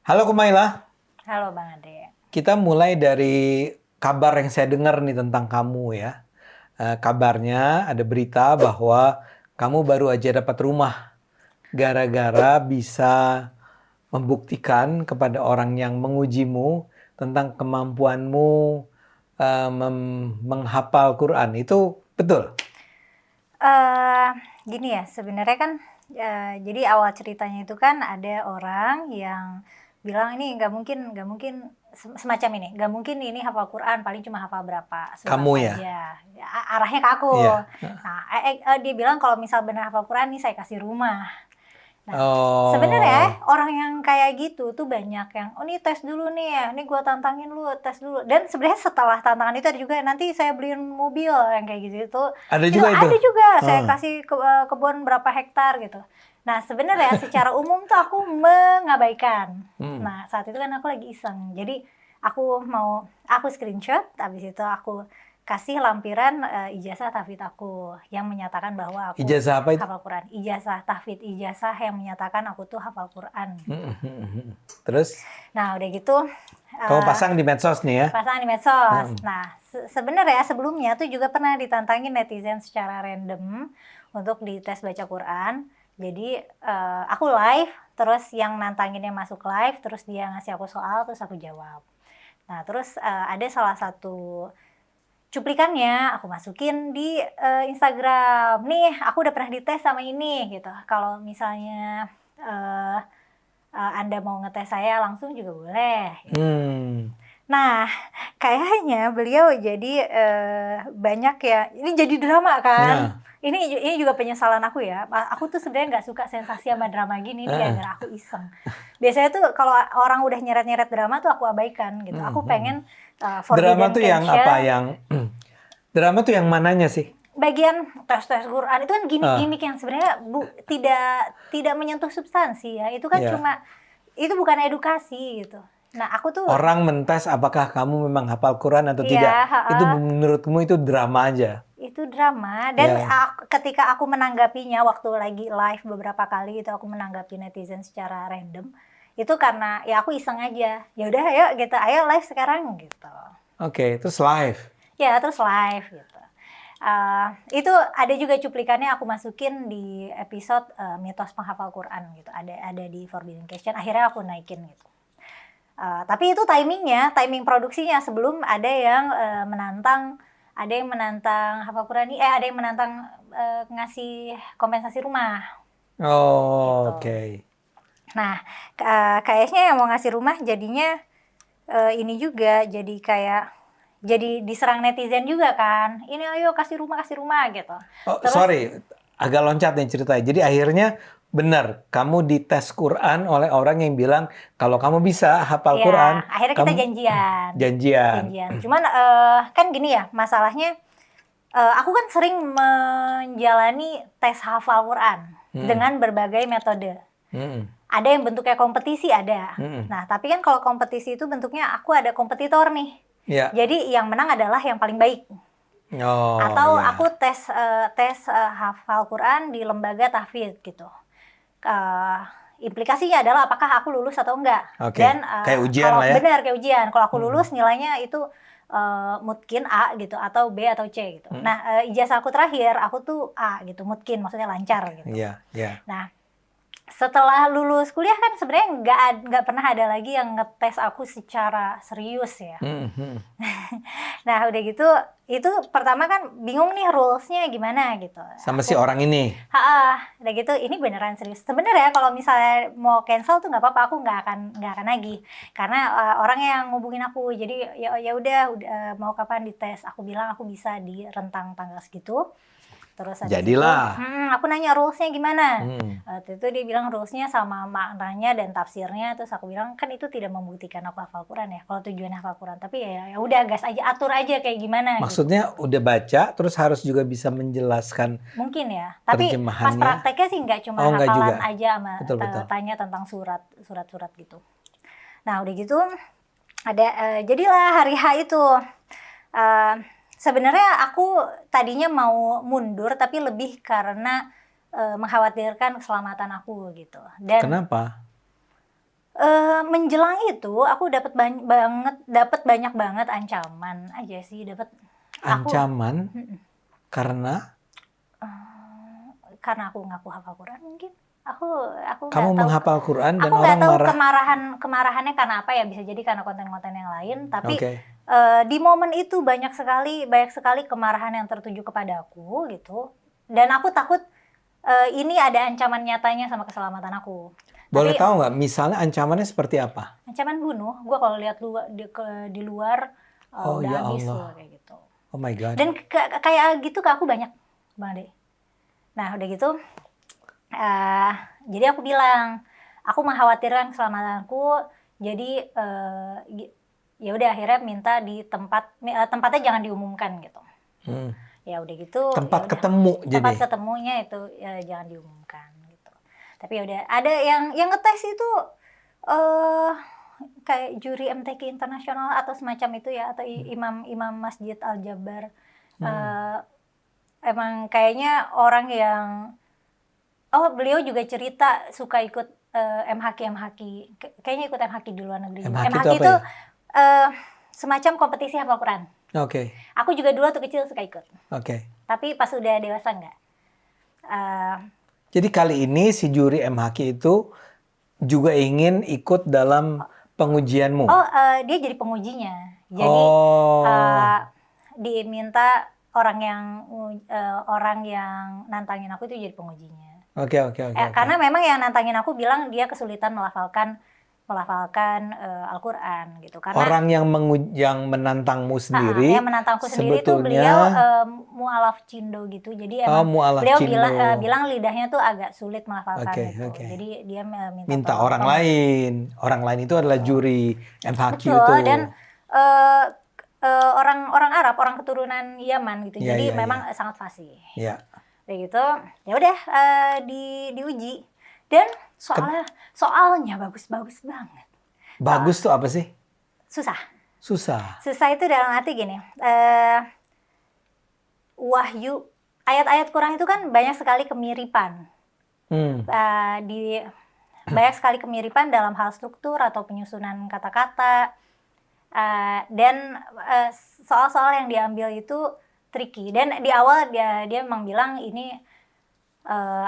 Halo Kumaila, Halo Bang Ade. kita mulai dari kabar yang saya dengar nih tentang kamu ya. Kabarnya ada berita bahwa kamu baru aja dapat rumah gara-gara bisa membuktikan kepada orang yang mengujimu tentang kemampuanmu menghafal Quran. Itu betul? Eh Gini ya, sebenarnya kan jadi awal ceritanya itu kan ada orang yang bilang ini nggak mungkin semacam ini, nggak mungkin ini hafal Quran, paling cuma hafal berapa surat Kamu ya? aja. Arahnya ke aku. Iya. Nah, dia bilang kalau misal benar hafal Quran nih saya kasih rumah. Nah, Oh, sebenarnya orang yang kayak gitu tuh banyak yang, "Oh nih tes dulu nih ya, nih gua tantangin lu, tes dulu." Dan sebenarnya setelah tantangan itu ada juga, "Nanti saya beliin mobil," yang kayak gitu ada itu juga itu. ada juga, saya Hmm. kasih kebun berapa hektar gitu. Nah, sebenarnya secara umum tuh aku mengabaikan. Hmm. Nah, saat itu kan aku lagi iseng. Jadi aku screenshot, habis itu aku kasih lampiran ijazah tahfidz aku yang menyatakan bahwa aku Ijazah apa itu? hafal Quran. Ijazah tahfidz, ijazah yang menyatakan aku tuh hafal Quran gitu. Terus Nah, udah gitu kamu uh, pasang di medsos nih ya? pasangan di medsos. Hmm. Nah, sebenarnya sebelumnya tuh juga pernah ditantangin netizen secara random untuk dites baca Quran. Jadi aku live, terus yang nantanginnya masuk live, terus dia ngasih aku soal, terus aku jawab. Nah, terus ada salah satu cuplikannya aku masukin di Instagram. Nih, aku udah pernah dites sama ini gitu. Kalau misalnya uh, Anda mau ngetes saya langsung juga boleh. Gitu. Nah, kayaknya beliau jadi banyak ya. Ini jadi drama kan. Nah, Ini juga penyesalan aku ya. Aku tuh sebenarnya nggak suka sensasi sama drama gini. Ini gara-gara aku iseng. Biasanya tuh kalau orang udah nyeret-nyeret drama tuh aku abaikan gitu. Aku pengen drama forbidden tuh yang apa? caption. Drama tuh yang mananya sih? Bagian tes-tes Quran itu kan Ah, gimmick-gimmick yang sebenarnya tidak menyentuh substansi ya. Itu kan ya. cuma itu bukan edukasi gitu. Nah, aku tuh Orang mentes apakah kamu memang hafal Quran atau iya, tidak? Itu heeh, menurutmu itu drama aja. itu drama dan Ya. ketika aku menanggapinya waktu lagi live beberapa kali itu aku menanggapi netizen secara random. Itu karena ya aku iseng aja. Ya udah ayo gitu, ayo live sekarang gitu. Oke, terus live. Ya, terus live gitu. Itu ada juga cuplikannya aku masukin di episode mitos penghafal Quran gitu. Ada di Forbidden Question. Akhirnya aku naikin gitu. Tapi itu timing produksinya sebelum ada yang menantang hafal Quran ada yang menantang ngasih kompensasi rumah Oh, gitu. oke. Nah, kayaknya yang mau ngasih rumah jadinya ini juga jadi diserang netizen juga kan. Ini ayo kasih rumah gitu. Oh, Terus sorry, agak loncat nih ceritanya. Jadi akhirnya benar, kamu dites Quran oleh orang yang bilang kalau kamu bisa hafal Quran, ya akhirnya kita kamu janjian. janjian. Cuman kan gini ya, masalahnya aku kan sering menjalani tes hafal Quran Hmm. dengan berbagai metode. Hmm. Ada yang bentuknya kompetisi ada. Hmm. Nah, tapi kan kalau kompetisi itu bentuknya aku ada kompetitor nih. Ya. Jadi yang menang adalah yang paling baik. Oh, Atau aku ya. tes hafal Quran di lembaga tahfidz gitu. Uh, Implikasinya adalah apakah aku lulus atau enggak. Oke, Dan kayak ujian kalau lah ya. benar kayak ujian, kalau aku Hmm. lulus nilainya itu mungkin A gitu atau B atau C gitu. Hmm. Nah, ijazah aku terakhir aku tuh A gitu, mungkin maksudnya lancar gitu. Iya, iya. Nah, setelah lulus kuliah kan sebenarnya nggak pernah ada lagi yang ngetes aku secara serius ya. Hmm. Nah, udah gitu itu pertama kan bingung nih rulesnya gimana gitu. Sama si orang ini. Udah gitu ini beneran serius. Sebenarnya kalau misalnya mau cancel tuh nggak apa-apa, aku nggak akan nagih. Karena orang yang ngubungin aku, jadi ya udah mau kapan dites. Aku bilang aku bisa di rentang tanggal segitu. Terus habis itu, Jadilah. aku nanya rulesnya gimana. Hmm. Waktu itu dia bilang rulesnya sama maknanya dan tafsirnya. Terus aku bilang kan itu tidak membuktikan aku hafal Quran ya. Kalau tujuannya hafal Quran, tapi ya udah gas aja, atur aja kayak gimana gitu. Maksudnya udah baca, terus harus juga bisa menjelaskan Mungkin ya. Tapi pas terjemahannya. prakteknya sih nggak cuma Oh, enggak hafalan juga. aja sama Betul, betul. tanya tentang surat-surat gitu. Nah udah gitu ada jadilah hari H itu. Uh, Sebenarnya aku tadinya mau mundur tapi lebih karena mengkhawatirkan keselamatan aku gitu. Dan Kenapa? menjelang itu aku dapat banyak banget ancaman aja sih, aku Ancaman mhm, karena karena aku ngaku hafal Quran mungkin. Aku aku kamu nggak tahu menghafal Quran dan aku nggak orang tahu marah. kemarahannya karena apa ya, bisa jadi karena konten-konten yang lain, tapi, Oke. di momen itu banyak sekali kemarahan yang tertuju kepadaku gitu, dan aku takut, ini ada ancaman nyatanya sama keselamatan aku. Boleh Tapi tahu nggak misalnya ancamannya seperti apa? ancaman bunuh, gue kalau lihat di luar, Oh udah ya habis Allah. tuh kayak gitu. Oh my God. Dan kayak gitu ke aku banyak, Bang Ade. Nah udah gitu, eee, jadi aku bilang, aku mengkhawatirkan keselamatanku, jadi, ya udah akhirnya minta tempatnya jangan diumumkan gitu. Hmm. Ya udah gitu, ya Tempat udah, ketemu tempat jadi. ketemunya itu, jangan diumumkan gitu. Tapi ya udah, ada yang ngetes itu, eee, kayak juri MTQ internasional atau semacam itu ya, atau imam Masjid Al Jabar. Hmm. Emang kayaknya orang yang beliau juga cerita suka ikut, MHQ. Kayaknya ikut MHQ di luar negeri juga. MHQ itu MHQ apa itu, ya? semacam kompetisi hafal Quran. Oke. Aku juga dulu waktu kecil suka ikut, Oke. tapi pas udah dewasa enggak. Eee, Jadi kali ini si juri MHQ itu juga ingin ikut dalam pengujianmu. dia jadi pengujinya. Jadi, Oh. diminta orang yang nantangin aku itu jadi pengujinya. Oke. Karena memang yang nantangin aku bilang dia kesulitan melafalkan, Al-Quran gitu. Karena Orang yang menantangmu sendiri yang menantangku sendiri tuh sebetulnya beliau, mualaf Cindo gitu. Jadi emang mualaf beliau Cindo. bilang lidahnya tuh agak sulit melafalkan gitu. Oke. Jadi dia Minta tolong orang penguji. lain. Orang lain itu adalah juri MHQ itu. Betul, dan, eee orang Arab, orang keturunan Yaman gitu. Iya, Jadi iya, memang iya. sangat fasih. Iya. Kayak gitu, ya udah, diuji, dan soalnya bagus-bagus banget. Bagus tuh apa sih? Susah. Susah. Susah itu dalam arti gini, wahyu, ayat-ayat Quran itu kan banyak sekali kemiripan. Hmm. Banyak sekali kemiripan dalam hal struktur atau penyusunan kata-kata, dan, soal-soal yang diambil itu tricky. Dan di awal dia memang bilang ini,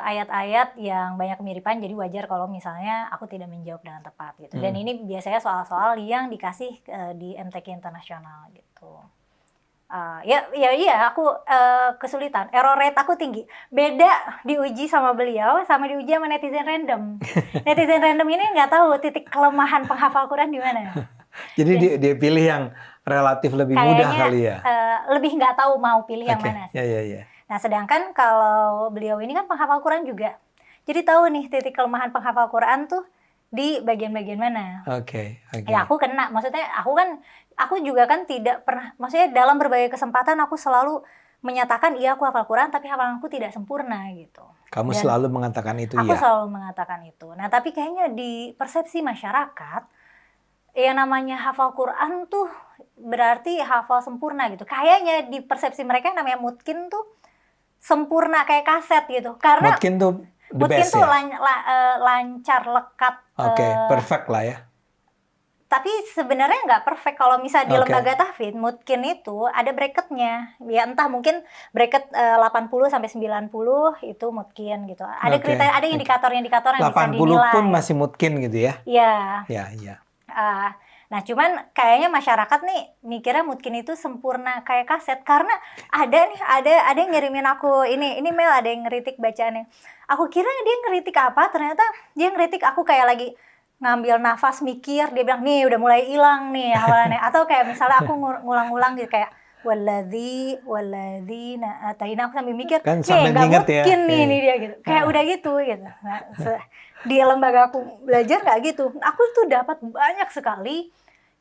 ayat-ayat yang banyak kemiripan, jadi wajar kalau misalnya aku tidak menjawab dengan tepat gitu. Dan ini biasanya soal-soal yang dikasih, di MTQ internasional gitu. Iya, aku, kesulitan, error rate aku tinggi. Beda diuji sama beliau, sama diuji sama netizen random. Netizen random ini nggak tahu titik kelemahan penghafal Quran di mana. Jadi dia pilih yang relatif lebih mudah Kayaknya, kali ya. lebih nggak tahu mau pilih yang Oke. mana sih. Ya. Nah, sedangkan kalau beliau ini kan penghafal Quran juga. Jadi tahu nih titik kelemahan penghafal Quran tuh di bagian-bagian mana. Oke. Ya aku kena, maksudnya aku juga kan tidak pernah, maksudnya dalam berbagai kesempatan aku selalu menyatakan iya aku hafal Quran, tapi hafalanku tidak sempurna gitu. Kamu Dan selalu mengatakan itu aku ya. selalu mengatakan itu. Nah, tapi kayaknya di persepsi masyarakat, yang namanya hafal Quran tuh berarti hafal sempurna gitu. Kayaknya di persepsi mereka yang namanya mutkin tuh sempurna kayak kaset gitu. Karena Mungkin tuh the mutkin best tuh ya. lancar, lekat. Oke, perfect lah ya. Tapi sebenarnya nggak perfect. Kalau misalnya di Oke. lembaga tahfidz, mutkin itu ada bracketnya. Ya entah mungkin bracket 80 sampai 90 itu mutkin gitu. Ada Oke. kriteria, ada indikator-indikator yang bisa 80 dinilai. pun masih mungkin gitu ya. Iya. Ya. Nah, cuman kayaknya masyarakat nih mikirnya mutkin itu sempurna kayak kaset, karena ada yang ngirimin aku ini mail, ada yang ngeritik bacaannya. Aku kira dia ngeritik apa, ternyata dia ngeritik aku kayak lagi ngambil nafas mikir, dia bilang nih udah mulai hilang nih hafalannya, atau kayak misalnya aku ngulang-ngulang gitu kayak walladzina ataina, aku sambil mikir Kan nih sambil nggak nginget ya. mungkin nih dia gitu, kayak udah gitu. Nah, di lembaga aku belajar nggak gitu. Aku tuh dapat banyak sekali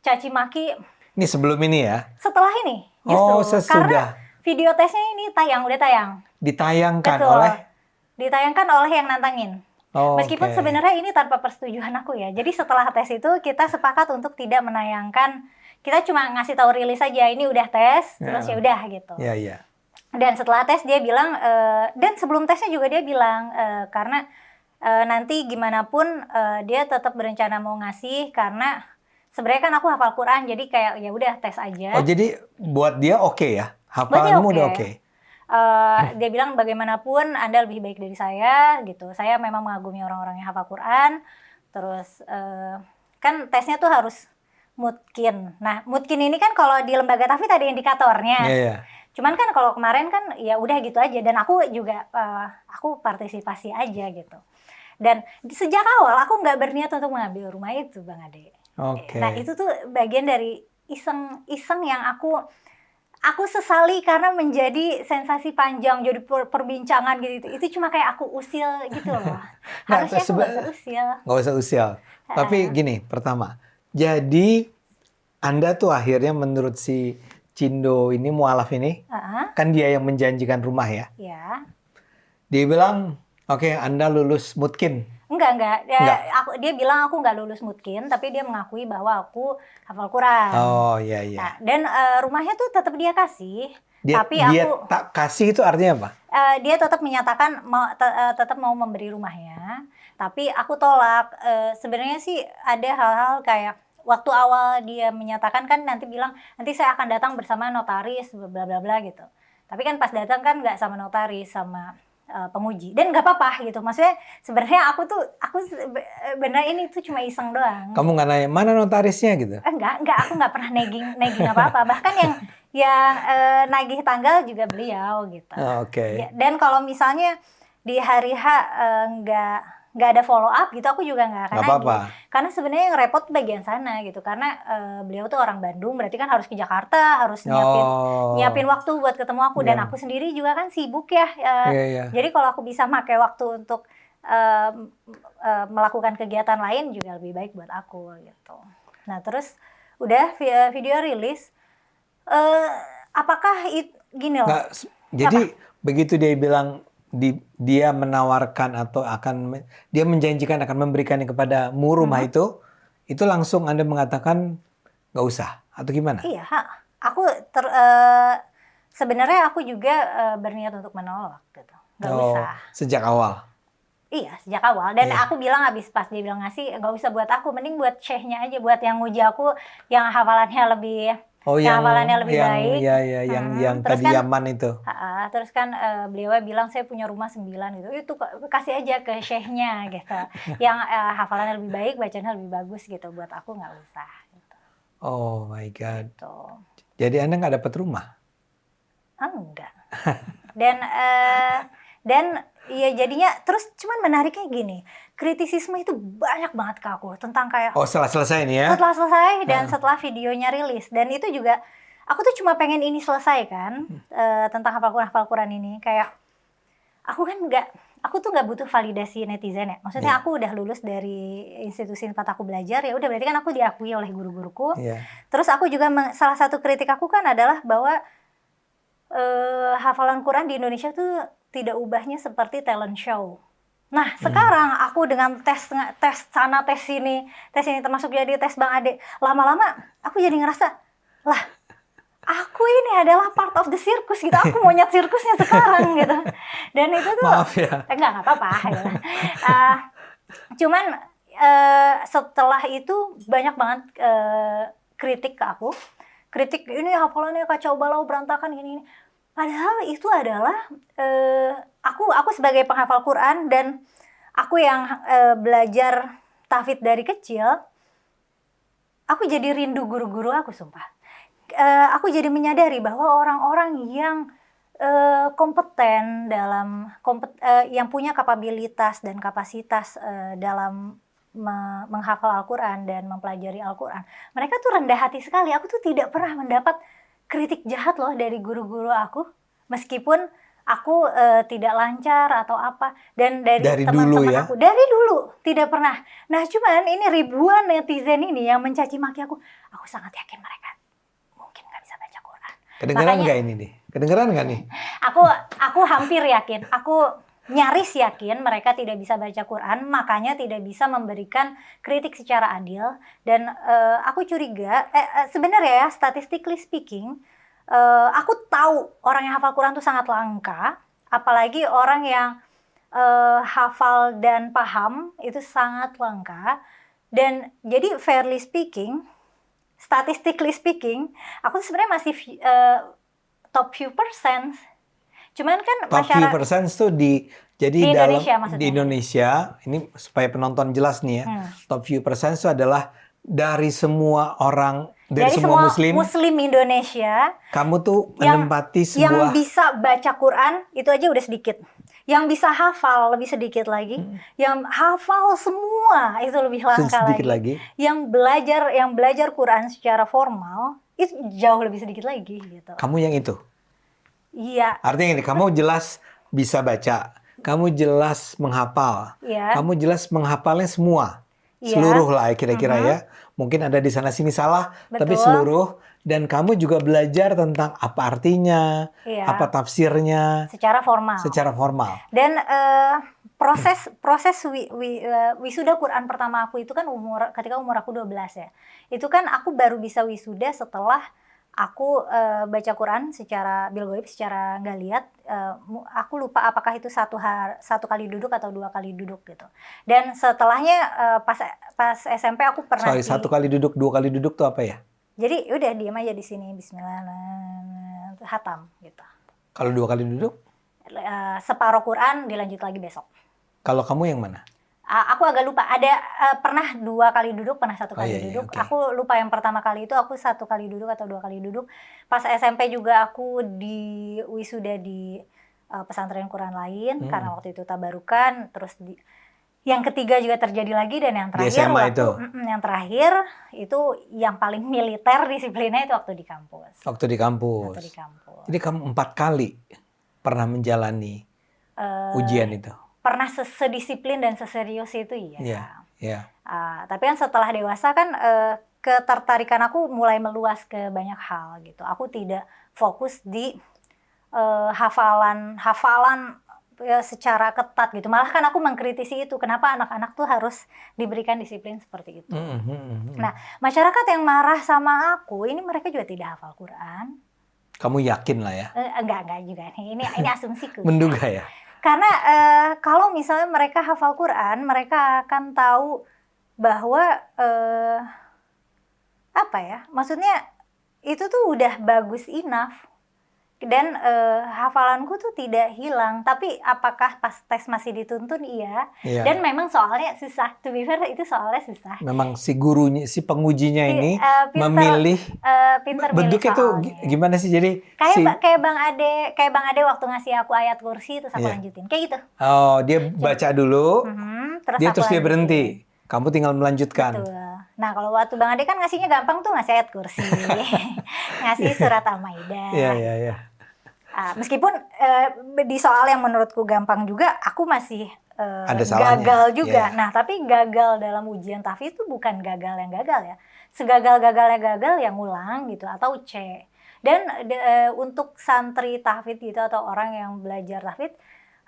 caci maki. Ini sebelum ini ya. Setelah ini justru, Sesudah. karena video tesnya ini udah tayang. Ditayangkan Betul. oleh. Ditayangkan oleh yang nantangin. Meskipun Oke. sebenarnya ini tanpa persetujuan aku ya. Jadi setelah tes itu kita sepakat untuk tidak menayangkan. Kita cuma ngasih tahu rilis aja, ini udah tes, terus ya udah gitu. Iya. Dan setelah tes dia bilang, dan sebelum tesnya juga dia bilang, karena nanti gimana pun dia tetap berencana mau ngasih karena sebenarnya kan aku hafal Quran jadi kayak ya udah tes aja. Oh, jadi buat dia oke ya? Buat dia Hafalanmu oke. udah oke? Dia bilang bagaimanapun Anda lebih baik dari saya gitu. Saya memang mengagumi orang-orang yang hafal Quran. Terus kan tesnya tuh harus mutkin. Nah, mutkin ini kan kalau di lembaga tahfidz ada indikatornya. Iya, iya. Cuman kan kalau kemarin kan ya udah gitu aja dan aku juga aku partisipasi aja gitu. Dan sejak awal aku nggak berniat untuk mengambil rumah itu, Bang Ade. Oke. Nah, itu tuh bagian dari iseng yang aku sesali karena menjadi sensasi panjang, jadi perbincangan gitu. Itu cuma kayak aku usil gitu loh. Nah, Harusnya aku nggak usah usil. nggak usah usil. Tapi Heeh. gini, pertama, jadi Anda tuh akhirnya menurut si Cindo ini, mualaf ini, Heeh. kan dia yang menjanjikan rumah ya. Ya. Dia bilang, oke, Anda lulus mutkin. Enggak. Enggak. Dia bilang aku nggak lulus mutkin, tapi dia mengakui bahwa aku hafal Quran. Oh, iya, iya. Nah, dan rumahnya tuh tetap dia kasih. Dia Tapi aku tak kasih itu artinya apa? dia tetap menyatakan tetap mau memberi rumahnya, tapi aku tolak. Sebenarnya sih ada hal-hal kayak waktu awal dia menyatakan kan nanti bilang nanti saya akan datang bersama notaris bla bla bla gitu. Tapi kan pas datang kan nggak sama notaris, sama penguji, dan nggak apa-apa gitu. Maksudnya sebenarnya aku benar ini tuh cuma iseng doang. Kamu nggak nanya mana notarisnya gitu? Enggak, aku nggak pernah negging apa-apa. Bahkan yang nagih tanggal juga beliau gitu. Oke. Dan kalau misalnya di hari H nggak ada follow up gitu, aku juga nggak akan Nggak nagih. apa-apa. Karena sebenarnya yang repot bagian sana gitu. Karena beliau tuh orang Bandung, berarti kan harus ke Jakarta, harus nyiapin waktu buat ketemu aku. Dan aku sendiri juga kan sibuk ya. Iya. Jadi kalau aku bisa pakai waktu untuk melakukan kegiatan lain juga lebih baik buat aku gitu. Nah terus udah video rilis, apakah gini loh? Nggak, jadi begitu dia bilang dia menawarkan atau dia menjanjikan akan memberikannya kepadamu rumah itu langsung Anda mengatakan nggak usah atau gimana? Iya, aku sebenarnya aku juga berniat untuk menolak gitu, nggak usah. Sejak awal. Iya, sejak awal. Dan aku bilang habis pas dia bilang ngasih, nggak usah buat aku, mending buat syekhnya aja, buat yang nguji aku, yang hafalannya lebih baik. Yang Terus tadi kan, Yaman itu. Terus kan beliau bilang saya punya rumah 9 gitu. Itu kasih aja ke syekhnya gitu. Yang hafalannya lebih baik, bacanya lebih bagus gitu. Buat aku nggak usah. Gitu. Oh my God. Gitu. Jadi Anda nggak dapat rumah? Enggak. Dan ya jadinya terus cuman menariknya gini, kritisisme itu banyak banget ke aku tentang kayak setelah selesai nih ya? Setelah selesai dan setelah videonya rilis, dan itu juga aku tuh cuma pengen ini selesai kan, tentang hafal Quran ini. Kayak aku tuh nggak butuh validasi netizen ya. Maksudnya aku udah lulus dari institusi tempat aku belajar, ya udah berarti kan aku diakui oleh guru-guruku. Terus aku juga salah satu kritik aku kan adalah bahwa hafalan Quran di Indonesia tuh tidak ubahnya seperti talent show. Nah, sekarang aku dengan tes sana, tes sini termasuk jadi tes Bang Ade. Lama-lama aku jadi ngerasa, lah, aku ini adalah part of the circus gitu. Aku monyet sirkusnya sekarang gitu. Dan itu tuh maaf ya. Enggak apa-apa gitu. Cuman setelah itu banyak banget kritik ke aku. Kritik ini hafalannya kacau balau, berantakan gini. Padahal itu adalah aku sebagai penghafal Quran dan aku yang belajar tahfidz dari kecil, aku jadi rindu guru-guru aku, sumpah. Aku jadi menyadari bahwa orang-orang yang kompeten yang punya kapabilitas dan kapasitas dalam menghafal Al-Quran dan mempelajari Al-Quran, mereka tuh rendah hati sekali. Aku tuh tidak pernah mendapat kritik jahat loh dari guru-guru aku, meskipun aku tidak lancar atau apa, dan dari teman-teman aku dari dulu tidak pernah. Nah cuman ini ribuan netizen ini yang mencaci maki aku sangat yakin mereka mungkin nggak bisa baca Quran. Kedengeran nggak ini nih? Kedengeran nggak nih? Aku hampir yakin, aku nyaris yakin mereka tidak bisa baca Quran, makanya tidak bisa memberikan kritik secara adil. Dan aku curiga, sebenarnya ya, statistically speaking, aku tahu orang yang hafal Quran itu sangat langka, apalagi orang yang hafal dan paham itu sangat langka. Dan jadi fairly speaking, statistically speaking, aku sebenarnya masih top few percent. Cuman kan Top few masyarakat percent tuh jadi di dalam Indonesia maksudnya. di Indonesia ini supaya penonton jelas nih ya. Top few percent itu adalah dari semua orang, dari semua Muslim Indonesia kamu tuh yang menempati yang sebuah bisa baca Quran itu aja udah sedikit. Yang bisa hafal lebih sedikit lagi. Yang hafal semua itu lebih langka sedikit lagi. lagi. Yang belajar Quran secara formal itu jauh lebih sedikit lagi gitu. Kamu yang itu. Iya. Artinya ini, kamu jelas bisa baca, kamu jelas menghafal, Iya. kamu jelas menghafalnya semua, Iya. seluruh lah kira-kira ya. Mungkin ada di sana sini salah, tapi Betul. seluruh. Dan kamu juga belajar tentang apa artinya, Iya. apa tafsirnya, Secara formal. secara formal. Dan proses wisuda Quran pertama aku itu kan ketika umur aku 12 ya. Itu kan aku baru bisa wisuda setelah aku baca Quran secara bil ghaib, secara nggak lihat. Aku lupa apakah itu satu kali duduk atau 2 kali duduk gitu. Dan setelahnya pas SMP aku pernah Satu kali duduk, 2 kali duduk tuh apa ya? Jadi udah diam aja di sini, Bismillah, hatam gitu. Kalau 2 kali duduk? Separuh Quran dilanjut lagi besok. Kalau kamu yang mana? Aku agak lupa. Ada pernah 2 kali duduk, pernah 1 kali duduk. Okay. Aku lupa yang pertama kali itu aku 1 kali duduk atau 2 kali duduk. Pas SMP juga aku di wisuda di pesantren Quran lain karena waktu itu tabarukan. Terus yang ketiga juga terjadi lagi, dan yang terakhir yang terakhir itu yang paling militer disiplinnya itu waktu di kampus. Waktu di kampus. Jadi kamu 4 kali pernah menjalani ujian itu. Pernah sedisiplin dan seserius itu iya. Iya. Tapi kan setelah dewasa kan ketertarikan aku mulai meluas ke banyak hal gitu. Aku tidak fokus di hafalan secara ketat gitu. Malah kan aku mengkritisi itu, kenapa anak-anak tuh harus diberikan disiplin seperti itu. Nah, masyarakat yang marah sama aku, ini mereka juga tidak hafal Quran. Kamu yakin lah ya? Enggak juga nih. Ini asumsiku. Menduga ya? Karena kalau misalnya mereka hafal Quran, mereka akan tahu bahwa maksudnya itu tuh udah bagus enough. Dan hafalanku tuh tidak hilang, tapi apakah pas tes masih dituntun? Iya. Dan memang soalnya susah, to be fair itu soalnya susah. Memang si gurunya, si pengujinya ini memilih bentuknya tuh gimana sih? Jadi kayak Bang Ade waktu ngasih aku ayat kursi terus aku lanjutin kayak gitu. Oh, dia baca dulu, terus dia berhenti, kamu tinggal melanjutkan. Betul. Nah, kalau waktu Bang Ade kan ngasihnya gampang tuh, ngasih ayat kursi, ngasih surat Al-Maidah. Iya. Meskipun di soal yang menurutku gampang juga, aku masih gagal juga. Nah, tapi gagal dalam ujian tahfidz itu bukan gagal yang gagal ya. Segagal-gagalnya gagal yang ngulang gitu, atau C. Dan untuk santri tahfidz gitu atau orang yang belajar tahfidz,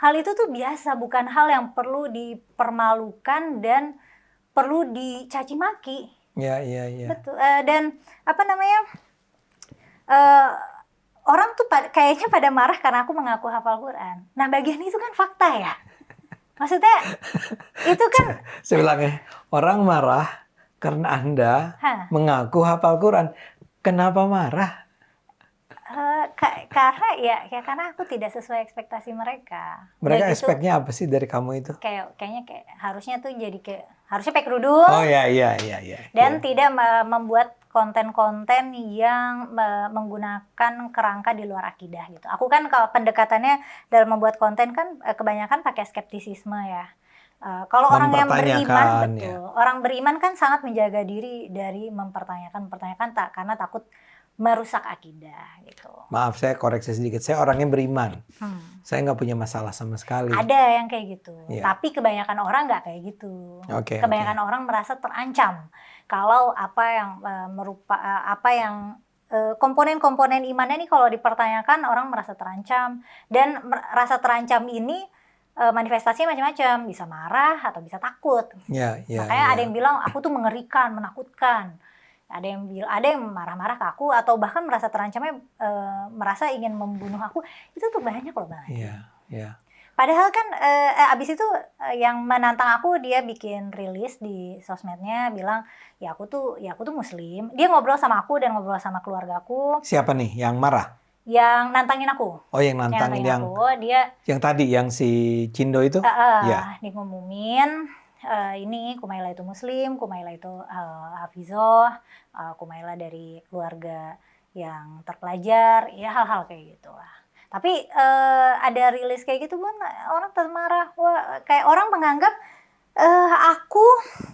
hal itu tuh biasa, bukan hal yang perlu dipermalukan dan perlu dicaci maki. Iya. Betul. Dan orang tuh kayaknya pada marah karena aku mengaku hafal Quran. Nah, bagian itu kan fakta ya. Maksudnya itu kan saya bilangnya, orang marah karena Anda mengaku hafal Quran. Kenapa marah? Karena aku tidak sesuai ekspektasi mereka. Mereka ekspeknya apa sih dari kamu itu? Kayaknya harusnya tuh jadi harusnya pakai kerudung. Oh iya. Dan tidak membuat konten-konten yang menggunakan kerangka di luar akidah gitu. Aku kan kalau pendekatannya dalam membuat konten kan kebanyakan pakai skeptisisme ya. Kalau orang yang beriman, orang beriman kan sangat menjaga diri dari mempertanyakan karena takut merusak akidah gitu. Maaf, saya koreksi sedikit. Saya orangnya beriman. Saya nggak punya masalah sama sekali. Ada yang kayak gitu. Tapi kebanyakan orang nggak kayak gitu. Kebanyakan orang merasa terancam kalau komponen-komponen imannya nih kalau dipertanyakan, orang merasa terancam. Dan rasa terancam ini manifestasinya macam-macam. Bisa marah atau bisa takut. Makanya ada yang bilang aku tuh mengerikan, menakutkan. Ada yang marah-marah ke aku atau bahkan merasa terancamnya merasa ingin membunuh aku. Itu tuh banyak loh Bang. Iya. Padahal kan abis itu yang menantang aku, dia bikin rilis di sosmednya bilang ya aku tuh muslim. Dia ngobrol sama aku dan ngobrol sama keluargaku. Siapa nih yang marah? Yang nantangin aku. Oh, yang nantangin yang Dia tadi yang si Cindo itu? Ya. dia ngumumin ini Kumaila itu muslim, Kumaila itu hafizoh, Kumaila dari keluarga yang terpelajar, ya hal-hal kayak gitu lah. Tapi ada rilis kayak gitu pun orang tetap marah. Wah, kayak orang menganggap aku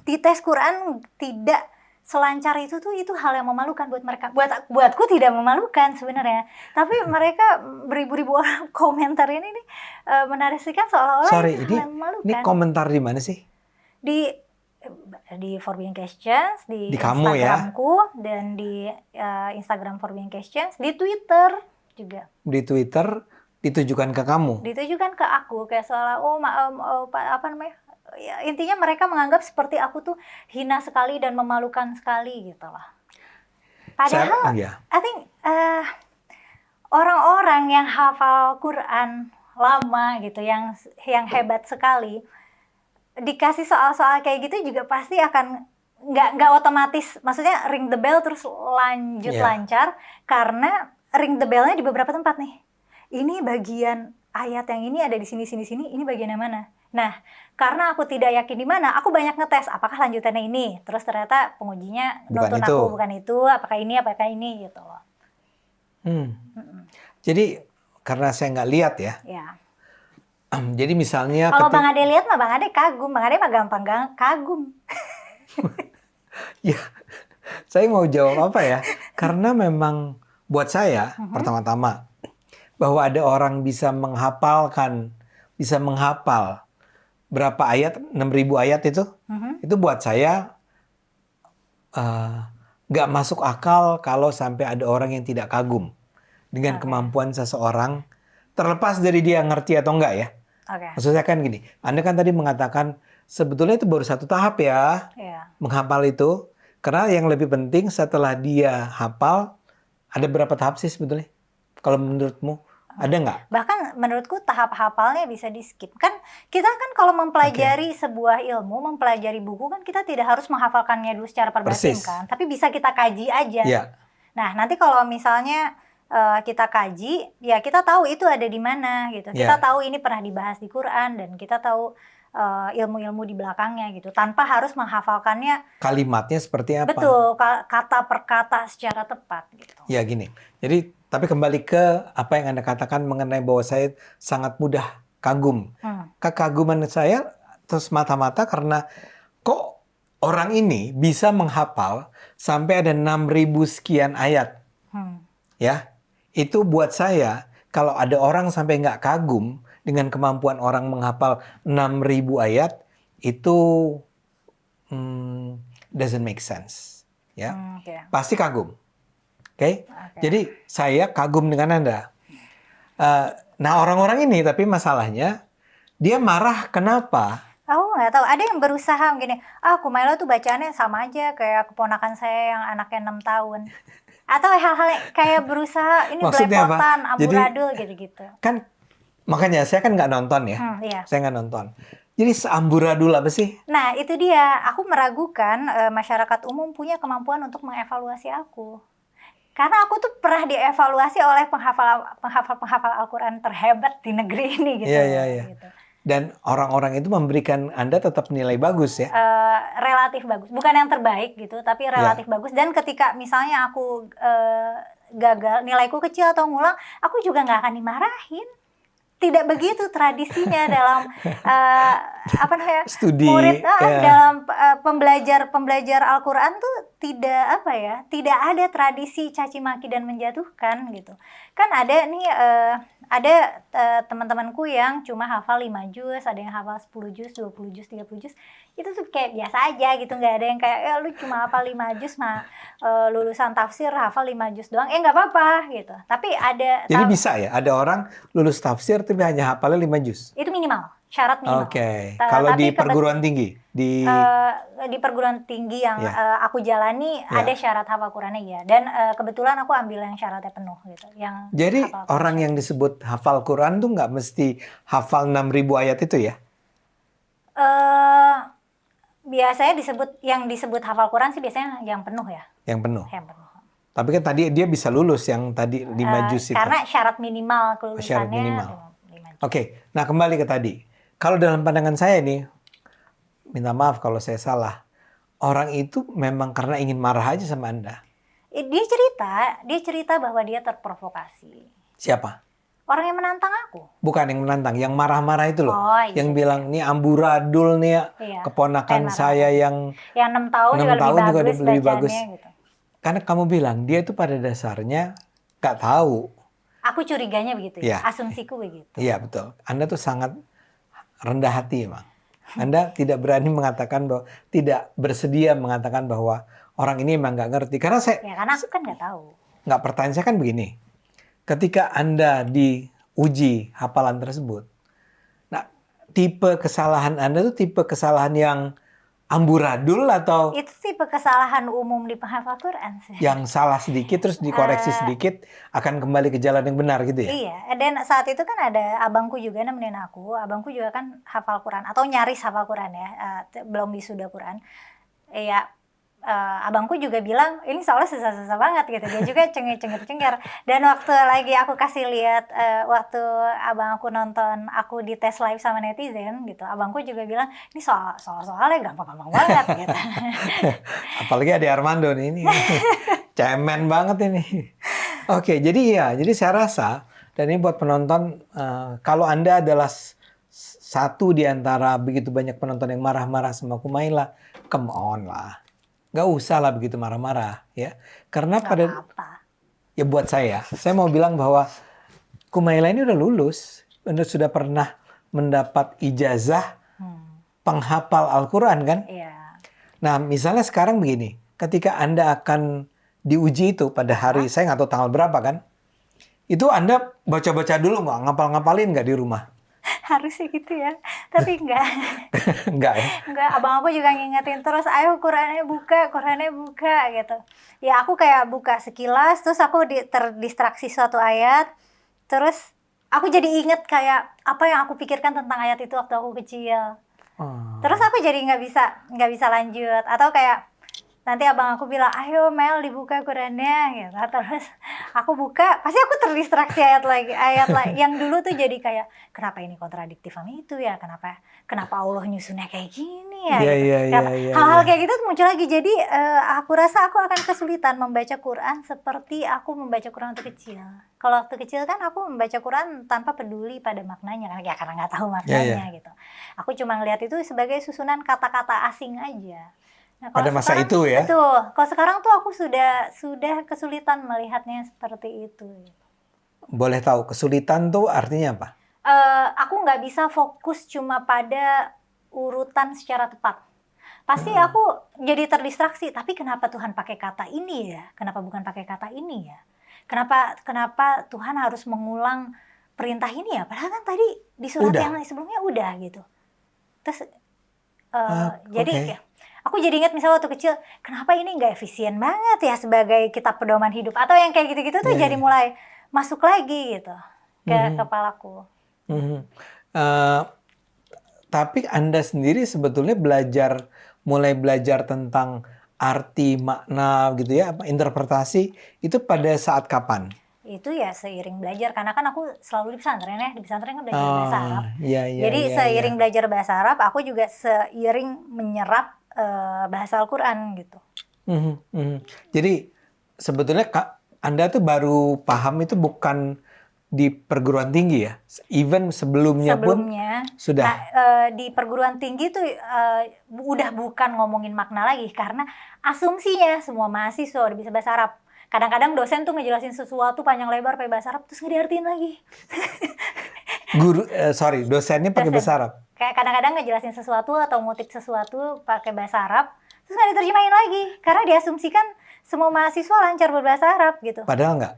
di tes Quran tidak selancar itu hal yang memalukan buat mereka. Buatku tidak memalukan sebenarnya. Tapi mereka beribu-ribu orang komentar ini nih menarasikan seolah-olah itu hal yang memalukan. Ini komentar di mana sih? Di Forbidden Questions, di kamu Instagramku, dan di Instagram Forbidden Questions, di Twitter juga. Di Twitter ditujukan ke kamu? Ditujukan ke aku, kayak seolah apa namanya? Ya, intinya mereka menganggap seperti aku tuh hina sekali dan memalukan sekali gitu lah. Padahal I think orang-orang yang hafal Quran lama gitu, yang hebat sekali, dikasih soal-soal kayak gitu juga pasti akan nggak otomatis, maksudnya ring the bell terus lanjut lancar, karena ring the bell-nya di beberapa tempat nih. Ini bagian ayat yang ini ada di sini, ini bagian yang mana? Nah, karena aku tidak yakin di mana, aku banyak ngetes apakah lanjutannya ini. Terus ternyata pengujinya nuntun aku bukan itu, apakah ini gitu loh. Jadi karena saya nggak lihat ya. Jadi misalnya kalau Bang Ade lihat mah Bang Ade kagum, Bang Ade mah gampang kagum. Ya, saya mau jawab apa ya? Karena memang buat saya pertama-tama bahwa ada orang bisa menghafal berapa ayat, 6.000 ayat itu buat saya nggak masuk akal kalau sampai ada orang yang tidak kagum dengan kemampuan seseorang, terlepas dari dia ngerti atau enggak ya. Maksud saya kan gini, Anda kan tadi mengatakan sebetulnya itu baru satu tahap ya, menghafal itu. Karena yang lebih penting setelah dia hafal, ada berapa tahap sih sebetulnya? Kalau menurutmu? Ada nggak? Bahkan menurutku tahap hafalnya bisa di skip. Kan kita kan kalau mempelajari sebuah ilmu, mempelajari buku kan kita tidak harus menghafalkannya dulu secara perbatin kan. Tapi bisa kita kaji aja. Nah nanti kalau misalnya kita kaji, ya kita tahu itu ada di mana gitu. Kita tahu ini pernah dibahas di Quran dan kita tahu ilmu-ilmu di belakangnya gitu. Tanpa harus menghafalkannya. Kalimatnya seperti apa? Betul, kata per kata secara tepat gitu. Ya gini, jadi tapi kembali ke apa yang Anda katakan mengenai bahwa saya sangat mudah kagum. Kekaguman saya terus mata-mata karena kok orang ini bisa menghafal sampai ada 6.000 sekian ayat. Ya, itu buat saya kalau ada orang sampai nggak kagum dengan kemampuan orang menghafal 6.000 ayat, itu doesn't make sense. Ya, pasti kagum. Oke. Jadi saya kagum dengan Anda. Nah orang-orang ini tapi masalahnya dia marah kenapa? Aku nggak tahu. Ada yang berusaha gini, Kumaila tuh bacaannya sama aja kayak keponakan saya yang anaknya 6 tahun. Atau hal-hal kayak berusaha ini belepotan, amburadul gitu-gitu. Kan makanya saya kan nggak nonton ya. Saya nggak nonton. Jadi seamburadul apa sih? Nah itu dia. Aku meragukan masyarakat umum punya kemampuan untuk mengevaluasi aku. Karena aku tuh pernah dievaluasi oleh penghafal Al-Quran terhebat di negeri ini gitu. Gitu. Dan orang-orang itu memberikan Anda tetap nilai bagus ya? Relatif bagus. Bukan yang terbaik gitu, tapi relatif bagus. Dan ketika misalnya aku gagal, nilaiku kecil atau ngulang, aku juga nggak akan dimarahin. Tidak begitu tradisinya dalam studi murid dalam pembelajar Al-Quran tuh tidak ada tradisi caci maki dan menjatuhkan gitu. Kan ada nih teman-temanku yang cuma hafal 5 juz, ada yang hafal 10 juz, 20 juz, 30 juz. Itu tuh kayak biasa aja gitu, nggak ada yang kayak lu cuma hafal 5 juz lulusan tafsir hafal 5 juz doang, nggak apa-apa gitu. Tapi ada. Jadi bisa ya, ada orang lulus tafsir tapi hanya hafalnya 5 juz. Itu minimal. syarat minimal. Oke. Kalau di perguruan tinggi, di perguruan tinggi yang Ya. aku jalani Ya. ada syarat hafal Qurannya ya. Dan kebetulan aku ambil yang syaratnya penuh gitu. Yang Jadi hafal orang Quran. yang disebut hafal Quran tuh nggak mesti hafal 6.000 ayat itu ya? Eh, biasanya yang disebut hafal Quran sih biasanya yang penuh ya. Yang penuh. Yang penuh. Tapi kan tadi dia bisa lulus yang tadi 5 juz itu. Karena syarat minimal Syarat kelulusannya minimal. 5 juz. Oke, nah kembali ke tadi. Kalau dalam pandangan saya nih, minta maaf kalau saya salah. Orang itu memang karena ingin marah aja sama Anda. Dia cerita bahwa dia terprovokasi. Siapa? Orang yang menantang aku. Bukan yang menantang, yang marah-marah itu loh. Oh, iya. Yang bilang, nih amburadul nih Iya. keponakan saya yang 6 tahun 6 juga tahun juga lebih lebih bagus. bagus. Gitu. Karena kamu bilang, dia itu pada dasarnya gak tahu. Aku curiganya begitu ya. Iya. Asumsiku begitu. Iya betul. Anda tuh sangat rendah hati emang. Anda tidak berani mengatakan bahwa, tidak bersedia mengatakan bahwa orang ini emang gak ngerti. Karena Ya karena aku kan gak tahu. nggak, pertanyaan saya kan begini. Ketika Anda diuji hafalan tersebut, nah tipe kesalahan Anda tuh tipe kesalahan yang amburadul atau Itu tipe kesalahan umum di penghafal Quran sih. yang salah sedikit terus dikoreksi sedikit akan kembali ke jalan yang benar gitu ya? Iya, dan saat itu kan ada abangku juga nemenin aku. Abangku juga kan hafal Quran atau nyaris hafal Quran ya, belum wisuda Quran. Iya, abangku juga bilang ini soalnya susah-susah banget gitu. Dia juga cengir-cengir. Dan waktu lagi aku kasih lihat waktu abang aku nonton aku di tes live sama netizen gitu, abangku juga bilang ini soalnya gampang-gampang banget gitu. Apalagi ada Armando nih, ini cemen banget ini. Oke, jadi saya rasa, dan ini buat penonton, kalau Anda adalah satu di antara begitu banyak penonton yang marah-marah sama Kumaila, come on lah. Gak usah lah begitu marah-marah ya. Karena Gak pada apa-apa. ya buat saya mau bilang bahwa Kumaila ini udah lulus, Anda sudah pernah mendapat ijazah penghafal Al-Quran kan? Iya. Nah misalnya sekarang begini, ketika Anda akan diuji itu pada hari, saya nggak tahu tanggal berapa kan, itu Anda baca-baca dulu nggak, ngapal-ngapalin nggak di rumah? Harusnya gitu ya, tapi enggak. Enggak ya? Enggak, abang aku juga ngingetin terus, ayo Qurannya buka gitu. Ya aku kayak buka sekilas, terus aku terdistraksi suatu ayat, terus aku jadi inget kayak apa yang aku pikirkan tentang ayat itu waktu aku kecil. Terus aku jadi nggak bisa lanjut, atau kayak nanti abang aku bilang, ayo Mel dibuka Qurannya gitu. Terus aku buka, pasti aku terdistraksi ayat lagi. Yang dulu tuh jadi kayak, kenapa ini kontradiktif sama itu ya? Kenapa Allah nyusunnya kayak gini ya? Gitu. Hal-hal kayak gitu tuh muncul lagi. Jadi aku rasa aku akan kesulitan membaca Quran seperti aku membaca Quran waktu kecil. Kalau waktu kecil kan aku membaca Quran tanpa peduli pada maknanya kan, ya karena nggak tahu maknanya gitu. Aku cuma ngeliat itu sebagai susunan kata-kata asing aja. Nah, pada masa sekarang, itu ya? Betul. Kalau sekarang tuh aku sudah kesulitan melihatnya seperti itu. Boleh tahu kesulitan tuh artinya apa? Aku nggak bisa fokus cuma pada urutan secara tepat. Pasti aku jadi terdistraksi. Tapi kenapa Tuhan pakai kata ini ya? Kenapa bukan pakai kata ini ya? Kenapa Tuhan harus mengulang perintah ini ya? Padahal kan tadi di surat yang sebelumnya udah gitu. Terus jadi ya, aku jadi ingat misalnya waktu kecil, kenapa ini nggak efisien banget ya sebagai kitab pedoman hidup, atau yang kayak gitu-gitu tuh jadi mulai masuk lagi gitu ke kepalaku. Tapi Anda sendiri sebetulnya mulai belajar tentang arti, makna gitu ya, interpretasi itu pada saat kapan? Itu ya seiring belajar, karena kan aku selalu di pesantren ya, di pesantren kan belajar bahasa Arab. Jadi seiring belajar bahasa Arab, aku juga seiring menyerap bahasa Al-Quran gitu. Jadi sebetulnya Anda tuh baru paham itu bukan di perguruan tinggi ya? Even sebelumnya pun sudah? Nah, di perguruan tinggi tuh udah bukan ngomongin makna lagi, karena asumsinya semua mahasiswa udah bisa bahasa Arab. Kadang-kadang dosen tuh ngejelasin sesuatu panjang lebar pakai bahasa Arab terus nggak diartiin lagi. Dosennya pakai bahasa Arab. Kayak kadang-kadang ngejelasin sesuatu atau ngutip sesuatu pakai bahasa Arab terus nggak diterjemahin lagi karena diasumsikan semua mahasiswa lancar berbahasa Arab gitu. Padahal nggak.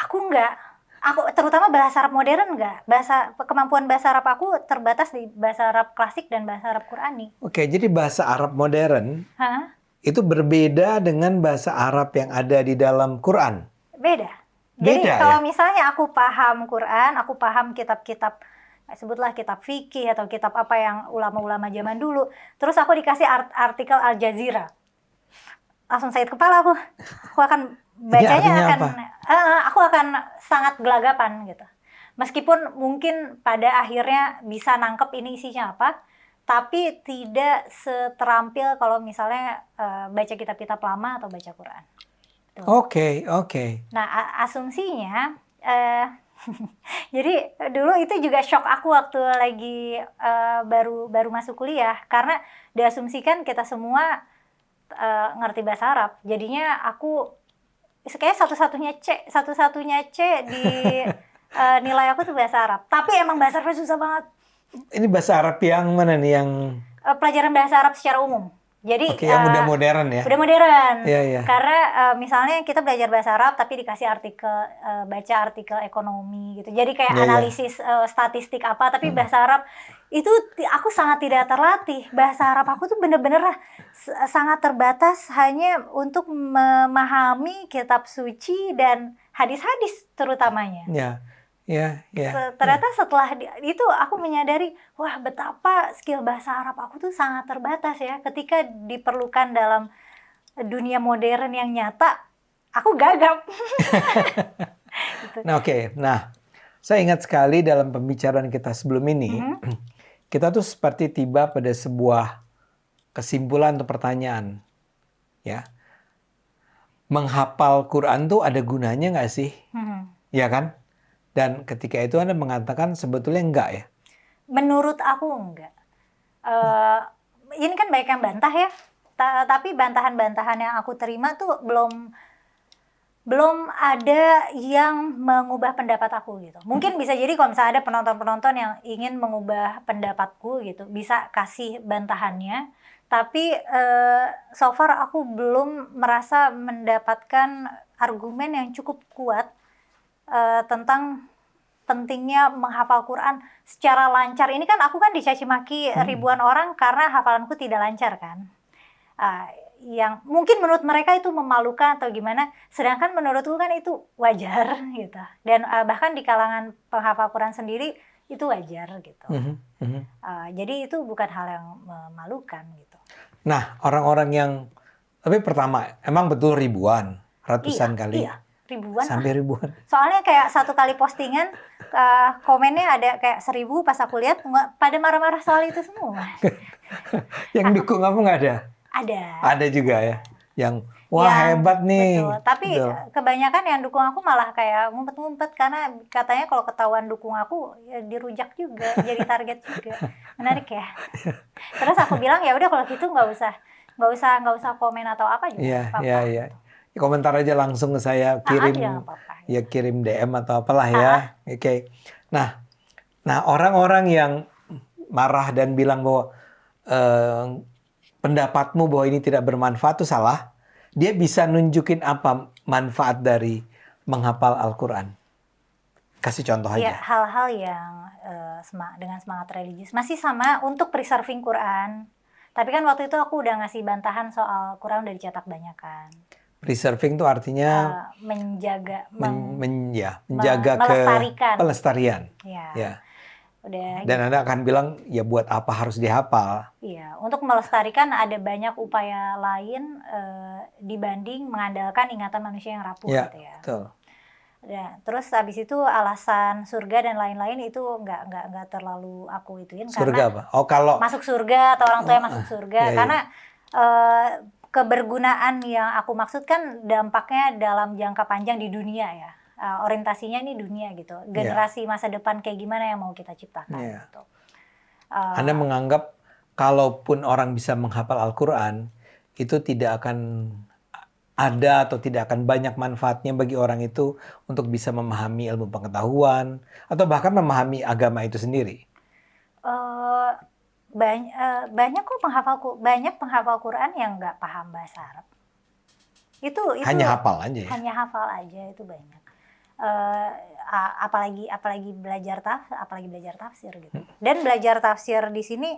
Aku nggak. Aku terutama bahasa Arab modern enggak. Kemampuan bahasa Arab aku terbatas di bahasa Arab klasik dan bahasa Arab Qurani. Oke, jadi bahasa Arab modern Hah? itu berbeda dengan bahasa Arab yang ada di dalam Quran. Beda. Jadi Beda kalau ya? misalnya aku paham Quran, aku paham kitab-kitab, sebutlah kitab fikih atau kitab apa yang ulama-ulama zaman dulu, terus aku dikasih artikel Al Jazeera, langsung sakit kepala aku. Aku akan Ini bacanya artinya akan, apa? aku akan sangat gelagapan gitu. Meskipun mungkin pada akhirnya bisa nangkep ini isinya apa, tapi tidak seterampil kalau misalnya baca kitab-kitab lama atau baca Quran. Tuh. Oke, oke. Nah, asumsinya, jadi dulu itu juga shock aku waktu lagi baru masuk kuliah, karena diasumsikan kita semua ngerti bahasa Arab. Jadinya aku kayak satu-satunya C di nilai aku tuh bahasa Arab. Tapi emang bahasa Arabnya susah banget. Ini bahasa Arab yang mana nih? Yang Pelajaran bahasa Arab secara umum. Jadi oke, yang udah modern ya? udah modern. Iya, iya. Karena misalnya kita belajar bahasa Arab tapi dikasih artikel, baca artikel ekonomi gitu. Jadi kayak Iya, iya. analisis statistik apa, tapi bahasa Arab itu aku sangat tidak terlatih. Bahasa Arab aku tuh bener-bener sangat terbatas hanya untuk memahami kitab suci dan hadis-hadis terutamanya. Ya, ya, ya. Ternyata setelah itu aku menyadari, wah betapa skill bahasa Arab aku tuh sangat terbatas ya. Ketika diperlukan dalam dunia modern yang nyata, aku gagap. Gitu. Nah, oke. Nah, saya ingat sekali dalam pembicaraan kita sebelum ini, kita tuh seperti tiba pada sebuah kesimpulan atau pertanyaan. Ya. Menghafal Quran tuh ada gunanya nggak sih? Ya kan? Dan ketika itu Anda mengatakan sebetulnya enggak ya? Menurut aku enggak. Ini kan banyak yang bantah ya. Tapi bantahan-bantahan yang aku terima tuh belum ada yang mengubah pendapat aku gitu. Mungkin bisa jadi kalau misalnya ada penonton-penonton yang ingin mengubah pendapatku gitu, bisa kasih bantahannya. Tapi so far aku belum merasa mendapatkan argumen yang cukup kuat tentang pentingnya menghafal Quran secara lancar. Ini kan aku kan dicaci maki ribuan orang karena hafalanku tidak lancar kan. Yang mungkin menurut mereka itu memalukan atau gimana, sedangkan menurutku kan itu wajar gitu. Dan bahkan di kalangan penghafal Quran sendiri itu wajar gitu. Jadi itu bukan hal yang memalukan gitu. Nah, orang-orang yang, tapi pertama, emang betul ribuan, ratusan kali? Iya, ribuan. Sampai ribuan. Soalnya kayak satu kali postingan, komennya ada kayak 1000, pas aku lihat pada marah-marah soal itu semua. Yang dukung kamu nggak ada? Ada. Ada juga ya? Yang, wah hebat nih. Betul. Tapi Betul. kebanyakan yang dukung aku malah kayak ngumpet-ngumpet, karena katanya kalau ketahuan dukung aku ya dirujak juga, jadi target juga. Menarik ya. Terus aku bilang ya udah kalau gitu nggak usah komen atau apa juga. Iya, apa-apa. iya, iya. Komentar aja langsung ke saya, kirim Iya, apa-apa. ya kirim DM atau apalah ya. Oke. Nah orang-orang yang marah dan bilang bahwa pendapatmu bahwa ini tidak bermanfaat itu salah. Dia bisa nunjukin apa manfaat dari menghafal Al-Quran? Kasih contoh Ya, aja. hal-hal yang dengan semangat religius masih sama untuk preserving Quran. Tapi kan waktu itu aku udah ngasih bantahan soal Quran udah dicetak banyak kan. Preserving itu artinya menjaga, menjaga melestarikan. pelestarian. Ya. Udah. Dan Anda akan bilang ya buat apa harus dihafal? Iya, untuk melestarikan ada banyak upaya lain dibanding mengandalkan ingatan manusia yang rapuh gitu ya. Betul. Ya, terus habis itu alasan surga dan lain-lain itu nggak terlalu aku ituin. Surga karena apa? Oh, kalau masuk surga atau orang tua yang masuk surga, karena kebergunaan yang aku maksud kan dampaknya dalam jangka panjang di dunia ya. Orientasinya ini dunia gitu. Generasi masa depan kayak gimana yang mau kita ciptakan gitu. Anda menganggap kalaupun orang bisa menghafal Al-Quran itu tidak akan ada atau tidak akan banyak manfaatnya bagi orang itu untuk bisa memahami ilmu pengetahuan atau bahkan memahami agama itu sendiri? Banyak kok penghafal Quran yang nggak paham bahasa Arab. Itu hanya hafal aja ya? Hanya hafal aja itu banyak. apalagi belajar tafsir gitu. Dan belajar tafsir di sini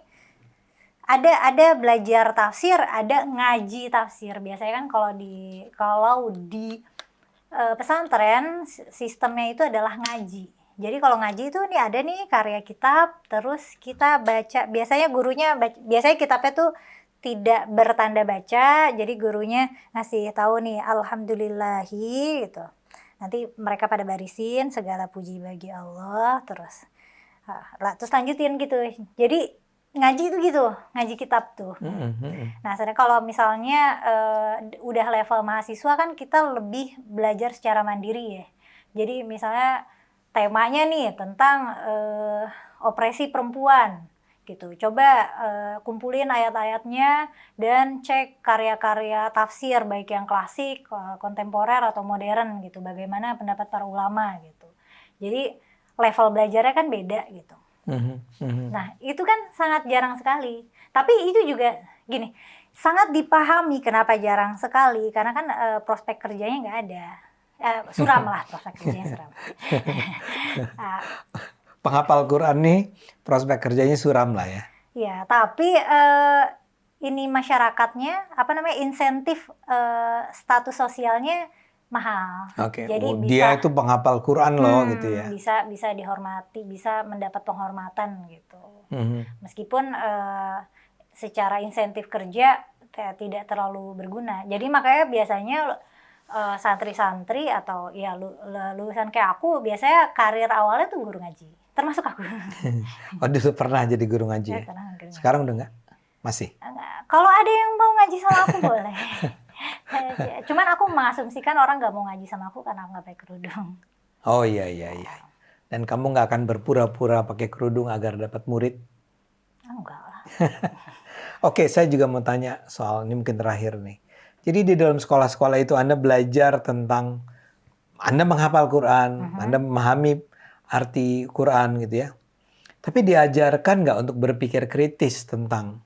ada belajar tafsir, ada ngaji tafsir. Biasanya kan kalau di pesantren sistemnya itu adalah ngaji. Jadi kalau ngaji itu nih ada nih karya kitab, terus kita baca. Biasanya kitabnya tuh tidak bertanda baca, jadi gurunya ngasih tahu nih alhamdulillahi gitu. Nanti mereka pada barisin segala puji bagi Allah, terus lanjutin gitu. Jadi ngaji itu gitu, ngaji kitab tuh. Nah, sedangkan kalau misalnya udah level mahasiswa kan kita lebih belajar secara mandiri ya. Jadi misalnya temanya nih tentang opresi perempuan gitu. Coba kumpulin ayat-ayatnya dan cek karya-karya tafsir baik yang klasik, kontemporer atau modern gitu. Bagaimana pendapat para ulama gitu. Jadi level belajarnya kan beda gitu. Nah, itu kan sangat jarang sekali. Tapi itu juga gini, sangat dipahami kenapa jarang sekali. Karena kan prospek kerjanya nggak ada. Suram lah prospek kerjanya suram. Penghafal Quran nih prospek kerjanya suram lah ya. Ya, tapi ini masyarakatnya insentif status sosialnya mahal. Oke. Jadi Dia itu penghafal Quran loh gitu ya. Bisa dihormati, bisa mendapat penghormatan gitu. Meskipun secara insentif kerja tidak terlalu berguna. Jadi makanya biasanya santri-santri atau ya lulusan kayak aku biasanya karir awalnya tuh guru ngaji. Termasuk aku. Oh, dulu pernah jadi guru ngaji ya? Sekarang udah nggak? Masih? Kalau ada yang mau ngaji sama aku boleh. Cuman aku mengasumsikan orang nggak mau ngaji sama aku karena aku nggak pakai kerudung. Oh iya. Dan kamu nggak akan berpura-pura pakai kerudung agar dapat murid? Enggak lah. Oke, saya juga mau tanya soal ini mungkin terakhir nih. Jadi di dalam sekolah-sekolah itu Anda belajar tentang Anda menghafal Quran, Anda memahami arti Quran gitu ya. Tapi diajarkan nggak untuk berpikir kritis tentang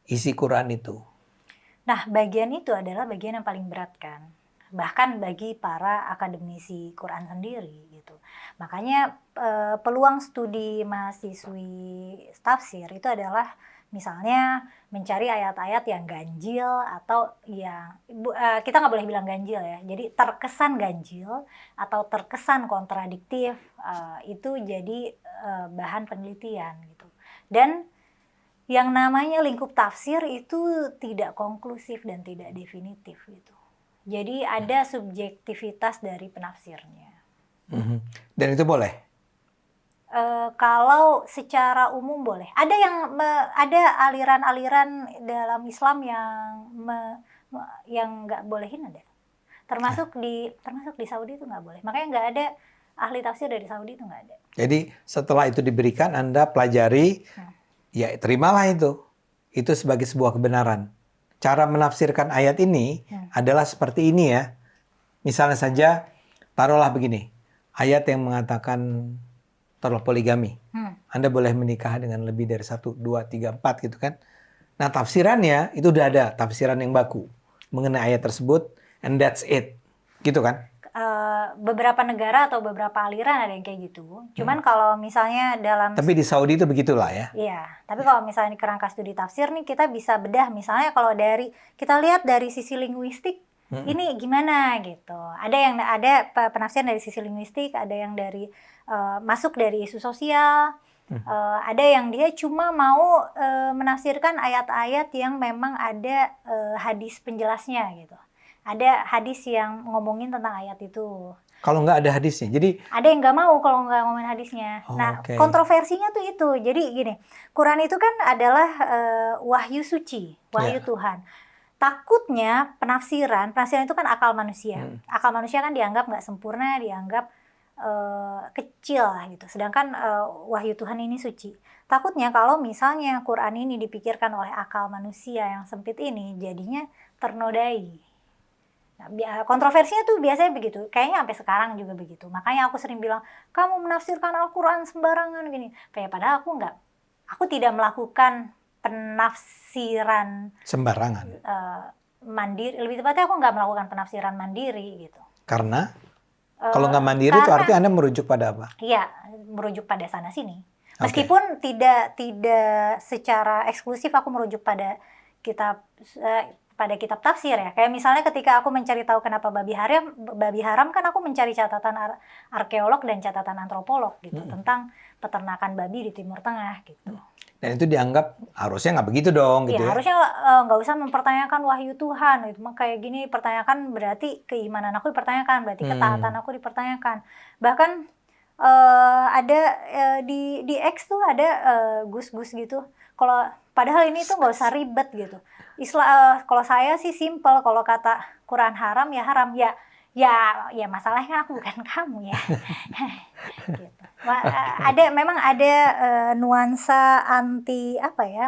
isi Quran itu? Nah, bagian itu adalah bagian yang paling berat kan. Bahkan bagi para akademisi Quran sendiri gitu. Makanya peluang studi mahasiswi tafsir itu adalah misalnya mencari ayat-ayat yang ganjil atau yang kita nggak boleh bilang ganjil ya. Jadi terkesan ganjil atau terkesan kontradiktif itu jadi bahan penelitian gitu. Dan yang namanya lingkup tafsir itu tidak konklusif dan tidak definitif gitu. Jadi ada subjektivitas dari penafsirnya. Dan itu boleh? Kalau secara umum boleh. Ada aliran-aliran dalam Islam yang nggak bolehin ada. Termasuk di Saudi itu nggak boleh. Makanya nggak ada ahli tafsir dari Saudi itu nggak ada. Jadi setelah itu diberikan Anda pelajari. Ya, terimalah itu. Itu sebagai sebuah kebenaran. Cara menafsirkan ayat ini adalah seperti ini ya. Misalnya saja, taruhlah begini. Ayat yang mengatakan taruhlah poligami. Anda boleh menikah dengan lebih dari 1, 2, 3, 4 gitu kan. Nah, tafsirannya itu udah ada. Tafsiran yang baku mengenai ayat tersebut. And that's it. Gitu kan? Beberapa negara atau beberapa aliran ada yang kayak gitu. Cuman kalau misalnya Tapi di Saudi itu begitulah ya. Iya, tapi kalau misalnya di kerangka studi tafsir nih kita bisa bedah misalnya kalau kita lihat dari sisi linguistik ini gimana gitu. Ada penafsiran dari sisi linguistik, ada yang dari masuk dari isu sosial, ada yang dia cuma mau menafsirkan ayat-ayat yang memang ada hadis penjelasnya gitu. Ada hadis yang ngomongin tentang ayat itu. Kalau nggak ada hadisnya, jadi ada yang nggak mau kalau nggak ngomongin hadisnya. Nah, kontroversinya tuh itu. Jadi gini, Quran itu kan adalah wahyu suci, wahyu Tuhan. Takutnya penafsiran itu kan akal manusia. Akal manusia kan dianggap nggak sempurna, dianggap kecil lah gitu. Sedangkan wahyu Tuhan ini suci. Takutnya kalau misalnya Quran ini dipikirkan oleh akal manusia yang sempit ini, jadinya ternodai. Nah, kontroversinya tuh biasanya begitu. Kayaknya sampai sekarang juga begitu. Makanya aku sering bilang, kamu menafsirkan Al-Quran sembarangan gini. Padahal aku tidak melakukan penafsiran sembarangan. Mandiri. Lebih tepatnya aku nggak melakukan penafsiran mandiri gitu. Karena? Kalau nggak mandiri itu karena- artinya Anda merujuk pada apa? Iya, merujuk pada sana sini. Oke. Meskipun tidak secara eksklusif aku merujuk pada kitab tafsir ya. Kayak misalnya ketika aku mencari tahu kenapa babi haram kan aku mencari catatan arkeolog dan catatan antropolog gitu tentang peternakan babi di Timur Tengah gitu. Dan itu dianggap harusnya nggak begitu dong gitu ya? Harusnya nggak usah mempertanyakan wahyu Tuhan gitu. Kayak gini pertanyakan berarti keimanan aku dipertanyakan, berarti ketaatan aku dipertanyakan. Bahkan ada di X tuh ada gus-gus gitu. Kalau padahal ini tuh nggak usah ribet gitu. Kalau saya sih simple, kalau kata Quran haram ya haram ya masalahnya kan aku bukan kamu ya. Gitu. Memang ada nuansa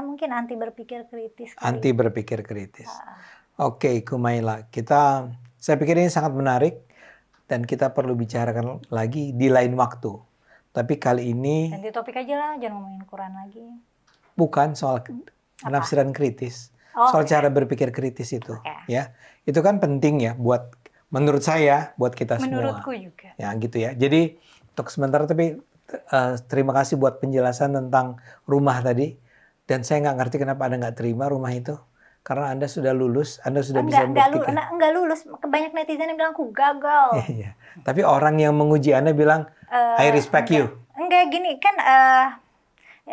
mungkin anti berpikir kritis. Anti berpikir kritis. Oke, Kumaila, saya pikir ini sangat menarik dan kita perlu bicarakan lagi di lain waktu. Tapi kali ini ganti topik aja lah, jangan ngomongin Quran lagi. bukan soal penafsiran kritis, soal cara berpikir kritis itu, ya. Itu kan penting ya menurut saya, buat kita semua. Menurutku juga. Ya gitu ya. Jadi untuk sementara tapi terima kasih buat penjelasan tentang rumah tadi. Dan saya nggak ngerti kenapa Anda nggak terima rumah itu. Karena Anda sudah lulus, Anda sudah bisa membuktikan. Enggak lulus. Banyak netizen yang bilang aku gagal. Iya. Tapi orang yang menguji Anda bilang, I respect you. Enggak gini kan,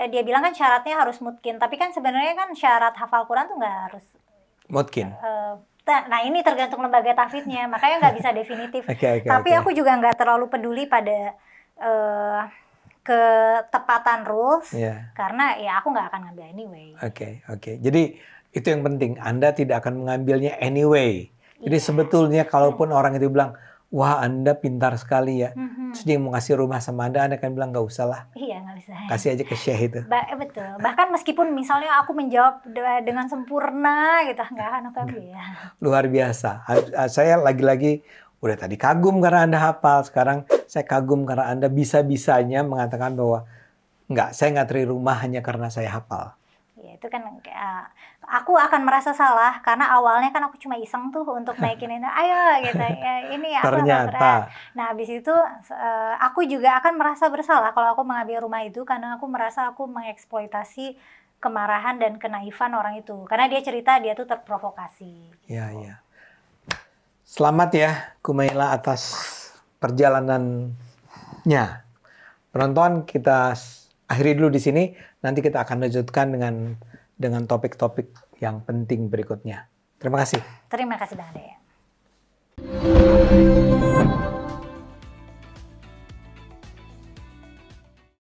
dia bilang kan syaratnya harus mutkin. Tapi kan sebenarnya kan syarat hafal Quran tuh nggak harus mutkin. Nah ini tergantung lembaga tahfidznya, makanya nggak bisa definitif. Tapi aku juga nggak terlalu peduli pada ketepatan rules, karena ya aku nggak akan ngambil anyway. Oke. Jadi itu yang penting, Anda tidak akan mengambilnya anyway. Jadi sebetulnya kalaupun orang itu bilang, wah Anda pintar sekali ya, terus dia mau ngasih rumah sama Anda akan bilang nggak usah lah. Iya nggak bisa. Kasih aja ke Syekh itu. Betul. Bahkan meskipun misalnya aku menjawab dengan sempurna gitu, nggak akan aku ambil ya. Luar biasa. Saya lagi-lagi udah tadi kagum karena Anda hafal, sekarang saya kagum karena Anda bisa-bisanya mengatakan bahwa saya nggak terima rumah hanya karena saya hafal. Ya itu kan aku akan merasa salah karena awalnya kan aku cuma iseng tuh untuk naikin ini, ayo gitu ya, ini aku ternyata. Nah habis itu aku juga akan merasa bersalah kalau aku mengambil rumah itu karena aku merasa aku mengeksploitasi kemarahan dan kenaifan orang itu karena dia cerita dia tuh terprovokasi. Iya. Selamat ya Kumaila atas perjalanannya. Penonton kita akhiri dulu di sini. Nanti kita akan lanjutkan dengan topik-topik yang penting berikutnya. Terima kasih. Terima kasih Bang Ade.